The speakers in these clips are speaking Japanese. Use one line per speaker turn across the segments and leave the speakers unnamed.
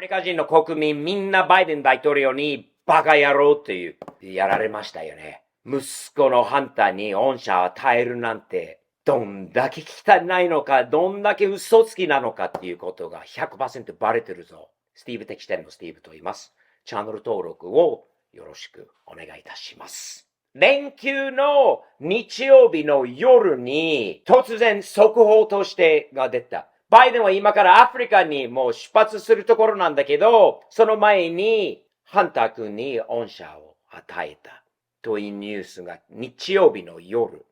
メリカ人の国民みんなバイデン大統領にバカ野郎っていう、やられましたよね。息子のハンターに恩赦を与えるなんて、どんだけ汚いのか、どんだけ嘘つきなのかっていうことが 100% バレてるぞ。スティーブ的視点のスティーブと言います。チャンネル登録をよろしくお願いいたします。連休の日曜日の夜に突然速報としてが出た。バイデンは今からアフリカにもう出発するところなんだけど、その前にハンター君に恩赦を与えたというニュースが日曜日の夜。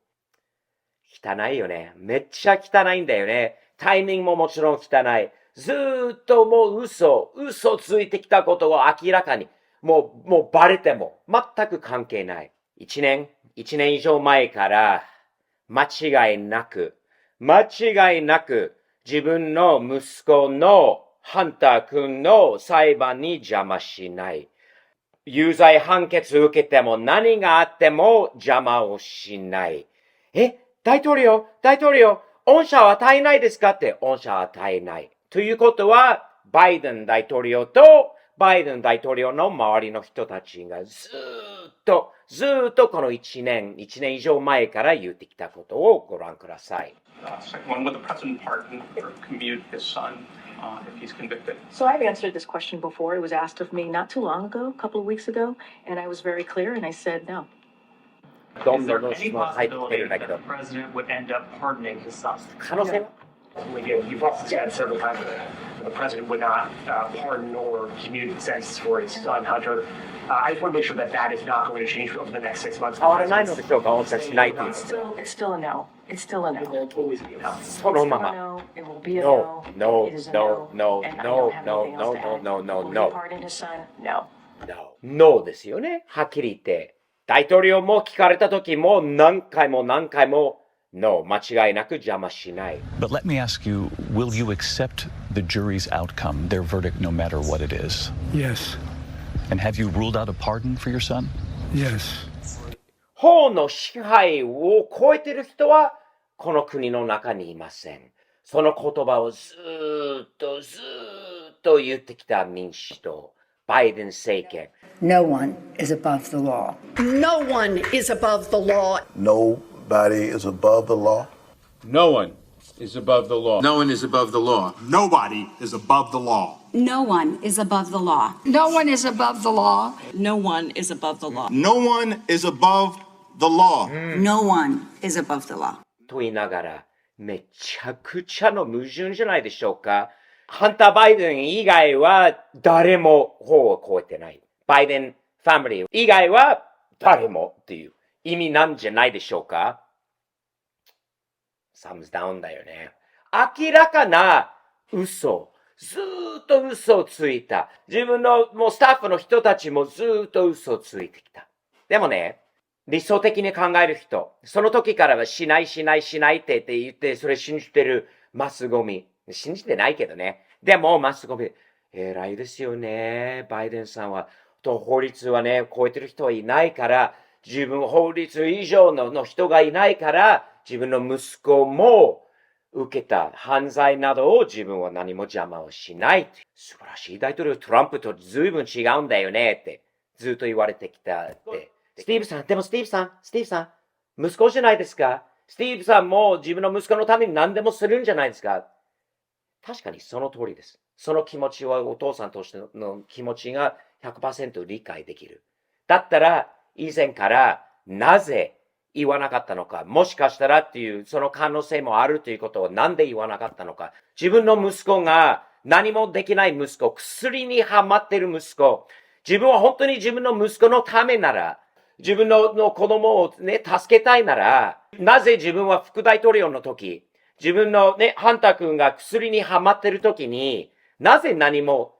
汚いよね。めっちゃ汚いんだよね。タイミングももちろん汚い。ずーっともう嘘ついてきたことを明らかに、もうバレても全く関係ない。一年以上前から間違いなく自分の息子のハンター君の裁判に邪魔しない。有罪判決受けても何があっても邪魔をしない。大統領、恩赦を与えないですかって恩赦を与えない。ということは、バイデン大統領とバイデン大統領の周りの人たちがずーっとこの一年以上前から言ってきたことをご覧ください。
Second one, would the president pardon or commute his son if he's convicted?
So I've answered this question before. It was asked of me not too long ago, a couple of weeks ago, and I was very clear and I said no.
Is there any possibility that the president would end up pardoning his son?
可能性は
You've also said several times that the president would not pardon or commute sentences for his son, Hunter. I just want to make sure that that is not going to change over the next 6 months.
変わらないのでしょうか、恩赦しないという。
It's still a no. It's still a no.
It will always be a no.
そのまま。
No, it will be a
No,
no.
no,
It is a
no, no,
and I
no,
don't have
no,
anything else to
no,
add.
no, no,
Will
no.
he pardon his son? No.
No ですよね。はっきり言って。大統領も聞かれた時も何回も No 間違いなく邪魔しない。
But let me ask you, will you accept the jury's outcome, their verdict, no matter what it is?
Yes.
And have you ruled out a pardon for your son?
Yes.
法の支配を超えている人はこの国の中にいません。その言葉をずーっと言ってきた民主党、バイデン政権。
No one is above the law.
No one is above the law.
Nobody is above the law.
No one is above the law.
No one is above the law.
Nobody is above the law.
No one is above the law.
No one is above the law.
No one is above the law.
No one is above the law.
No one is above the law.
と言いながら、めちゃくちゃの矛盾じゃないでしょうか。ハンター・バイデン以外は誰も法を超えてない。バイデンファミリー以外は誰もっていう意味なんじゃないでしょうか。サムズダウンだよね。明らかな嘘。ずーっと嘘をついた。自分のもうスタッフの人たちもずーっと嘘をついてきた。でもね、理想的に考える人、その時からはしないって言って、それ信じてるマスゴミ。信じてないけどね。でもマスゴミ、偉いですよね。バイデンさんは。法律はね、超えてる人はいないから、自分法律以上の人がいないから、自分の息子も受けた犯罪などを自分は何も邪魔をしない。素晴らしい大統領、トランプと随分違うんだよねってずっと言われてきたって。スティーブさん、でもスティーブさん、息子じゃないですか。スティーブさんも自分の息子のために何でもするんじゃないですか。確かにその通りです。その気持ちはお父さんとしての気持ちが 100% 理解できる。だったら以前からなぜ言わなかったのか、もしかしたらっていうその可能性もあるということをなんで言わなかったのか。自分の息子が何もできない息子、薬にハマってる息子、自分は本当に自分の息子のためなら、自分の子供をね、助けたいなら、なぜ自分は副大統領の時、自分のね、ハンター君が薬にハマってる時に、なぜ何も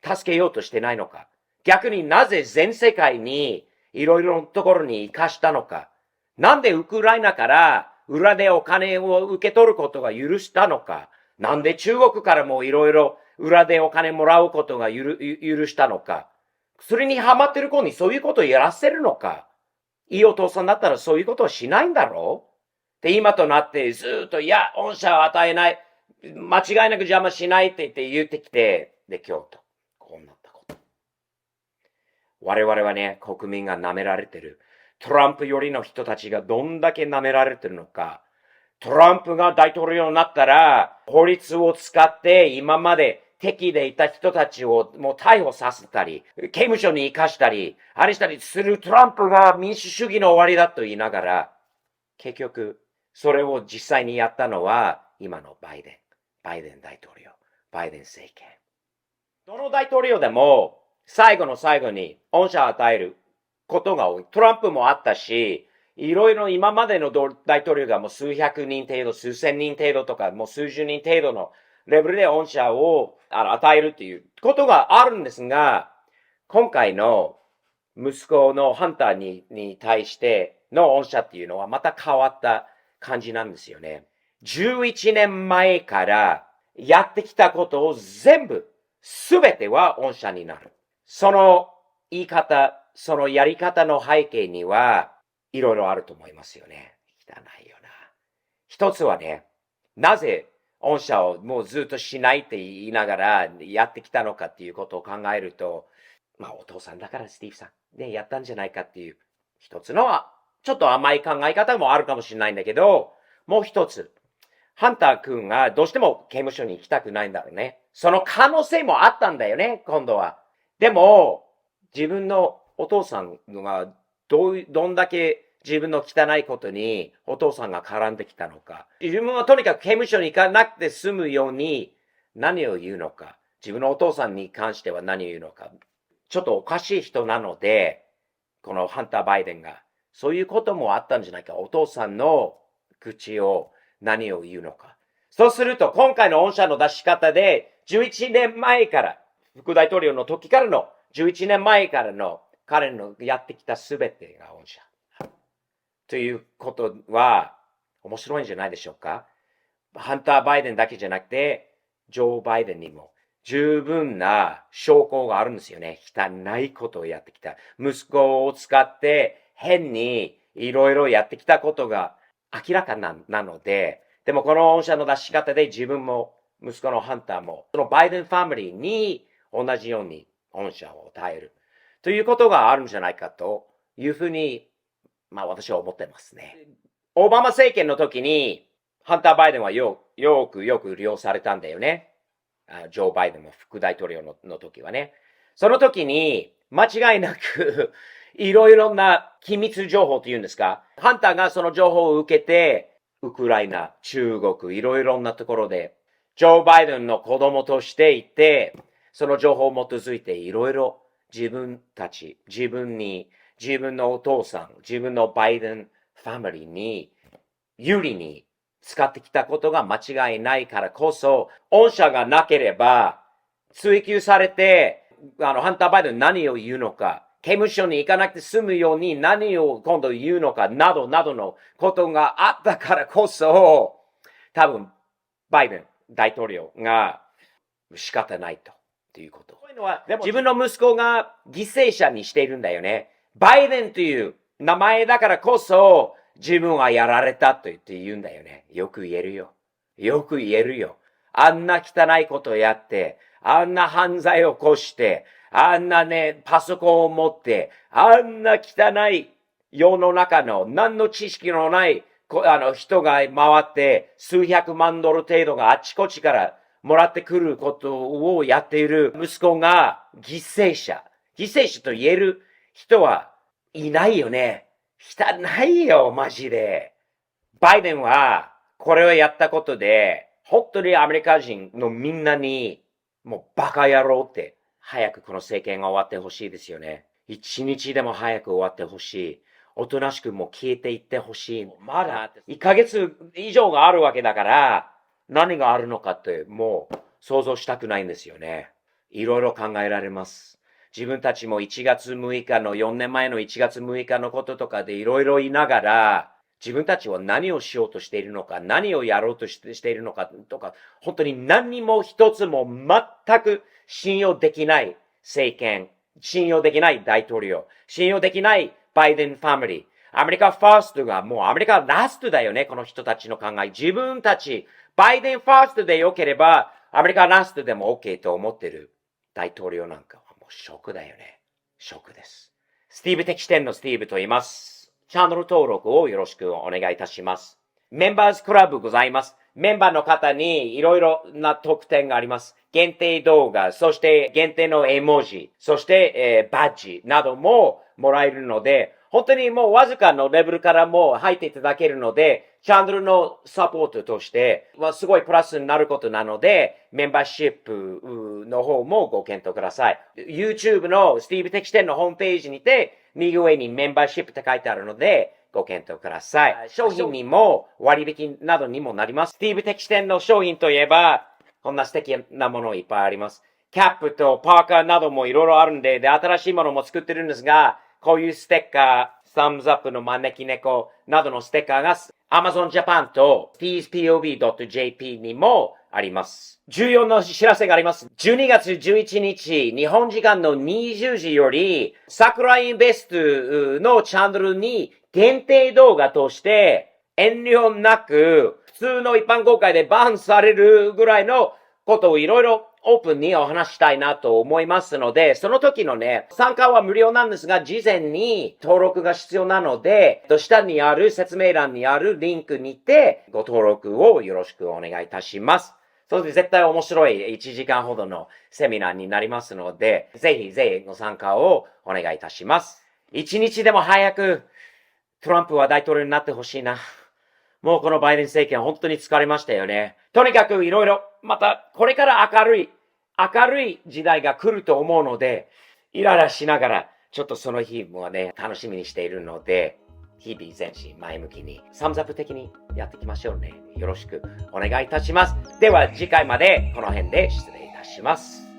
助けようとしてないのか。逆になぜ全世界にいろいろなところに生かしたのか。なんでウクライナから裏でお金を受け取ることが許したのか。なんで中国からもいろいろ裏でお金もらうことが許したのか。薬にハマってる子にそういうことをやらせるのか。いいお父さんだったらそういうことをしないんだろう。で、今となってずっと、いや、恩赦を与えない。間違いなく邪魔しないって言ってきて、で、今日と。こうなったこと。我々はね、国民が舐められてる。トランプよりの人たちがどんだけ舐められてるのか。トランプが大統領になったら、法律を使って今まで敵でいた人たちをもう逮捕させたり、刑務所に生かしたり、あれしたりするトランプが民主主義の終わりだと言いながら、結局、それを実際にやったのは、今のバイデン大統領、バイデン政権。どの大統領でも、最後の最後に恩赦を与えることが多い。トランプもあったし、いろいろ今までの大統領がもう数百人程度、数千人程度とか、もう数十人程度のレベルで恩赦を与えるっていうことがあるんですが、今回の息子のハンターに対しての恩赦っていうのはまた変わった感じなんですよね。11年前からやってきたことを全ては恩赦になる。その言い方、そのやり方の背景にはいろいろあると思いますよね。汚いよな。一つはね、なぜ恩赦をもうずっとしないって言いながらやってきたのかっていうことを考えると、お父さんだからスティーブさんね、やったんじゃないかっていう一つのは、ちょっと甘い考え方もあるかもしれないんだけど、もう一つ、ハンター君がどうしても刑務所に行きたくないんだろうね。その可能性もあったんだよね、今度は。でも、自分のお父さんがどんだけ自分の汚いことにお父さんが絡んできたのか。自分はとにかく刑務所に行かなくて済むように何を言うのか。自分のお父さんに関しては何を言うのか。ちょっとおかしい人なので、このハンター・バイデンが、そういうこともあったんじゃないか。お父さんの口を何を言うのか。そうすると、今回の恩赦の出し方で、11年前から、副大統領の時からの、11年前からの彼のやってきたすべてが恩赦。ということは、面白いんじゃないでしょうか。ハンター・バイデンだけじゃなくて、ジョー・バイデンにも十分な証拠があるんですよね。汚いことをやってきた。息子を使って変にいろいろやってきたことが明らかなので、でもこの恩赦の出し方で自分も息子のハンターも、そのバイデンファミリーに同じように恩赦を与える。ということがあるんじゃないかというふうに、私は思ってますね。オバマ政権の時に、ハンター・バイデンはよく利用されたんだよね。ジョー・バイデンも副大統領の時はね。その時に、間違いなく、いろいろな機密情報というんですか。ハンターがその情報を受けて、ウクライナ、中国、いろいろなところで、ジョー・バイデンの子供としていて、その情報を基づいていろいろ自分のお父さん、自分のバイデンファミリーに有利に使ってきたことが間違いないからこそ、恩赦がなければ追及されて、ハンター・バイデン何を言うのか、刑務所に行かなくて済むように何を今度言うのかなどなどのことがあったからこそ、多分バイデン大統領が仕方ないということ。こういうのは自分の息子が犠牲者にしているんだよね。バイデンという名前だからこそ自分はやられたと言うんだよね。よく言えるよ。あんな汚いことをやって、あんな犯罪を起こして、あんなね、パソコンを持って、あんな汚い世の中の何の知識のない人が回って数百万ドル程度があちこちからもらってくることをやっている息子が犠牲者と言える人はいないよね。汚いよ、マジで。バイデンはこれをやったことで、本当にアメリカ人のみんなにもうバカ野郎って早くこの政権が終わってほしいですよね。一日でも早く終わってほしい。おとなしくもう消えていってほしい。まだ1ヶ月以上があるわけだから、何があるのかってもう想像したくないんですよね。いろいろ考えられます。自分たちも4年前の1月6日のこととかでいろいろ言いながら、自分たちは何をしようとしているのか、何をやろうとしているのかとか、本当に何にも一つも全く信用できない政権、信用できない大統領、信用できないバイデンファミリー、アメリカファーストがもうアメリカラストだよね、この人たちの考え。自分たち、バイデンファーストで良ければ、アメリカラストでも OK と思ってる。大統領なんかはもうショックだよね。ショックです。スティーブ的視点のスティーブと言います。チャンネル登録をよろしくお願いいたします。メンバーズクラブございます。メンバーの方にいろいろな特典があります。限定動画、そして限定の絵文字、そして、バッジなどももらえるので、本当にもうわずかのレベルからも入っていただけるので、チャンネルのサポートとしてはすごいプラスになることなので、メンバーシップの方もご検討ください。YouTube のスティーブ的視点のホームページにて、右上にメンバーシップって書いてあるので、ご検討ください。商品にも割引などにもなります。スティーブ的視点の商品といえば、こんな素敵なものいっぱいあります。キャップとパーカーなどもいろいろあるんで、新しいものも作ってるんですが、こういうステッカー、サムズアップの招き猫などのステッカーが Amazon Japan と tspov.jp にもあります。重要な知らせがあります。12月11日、日本時間の20時より、桜インベストのチャンネルに限定動画として遠慮なく普通の一般公開でバンされるぐらいのことをいろいろオープンにお話したいなと思いますので、その時のね、参加は無料なんですが、事前に登録が必要なので、下にある説明欄にあるリンクにてご登録をよろしくお願いいたします。それで絶対面白い1時間ほどのセミナーになりますので、ぜひぜひご参加をお願いいたします。一日でも早くトランプは大統領になってほしいな。もうこのバイデン政権本当に疲れましたよね。とにかくいろいろ、またこれから明るい時代が来ると思うので、イライラしながら、ちょっとその日もね、楽しみにしているので、日々前進前向きに、サムズアップ的にやっていきましょうね。よろしくお願いいたします。では次回までこの辺で失礼いたします。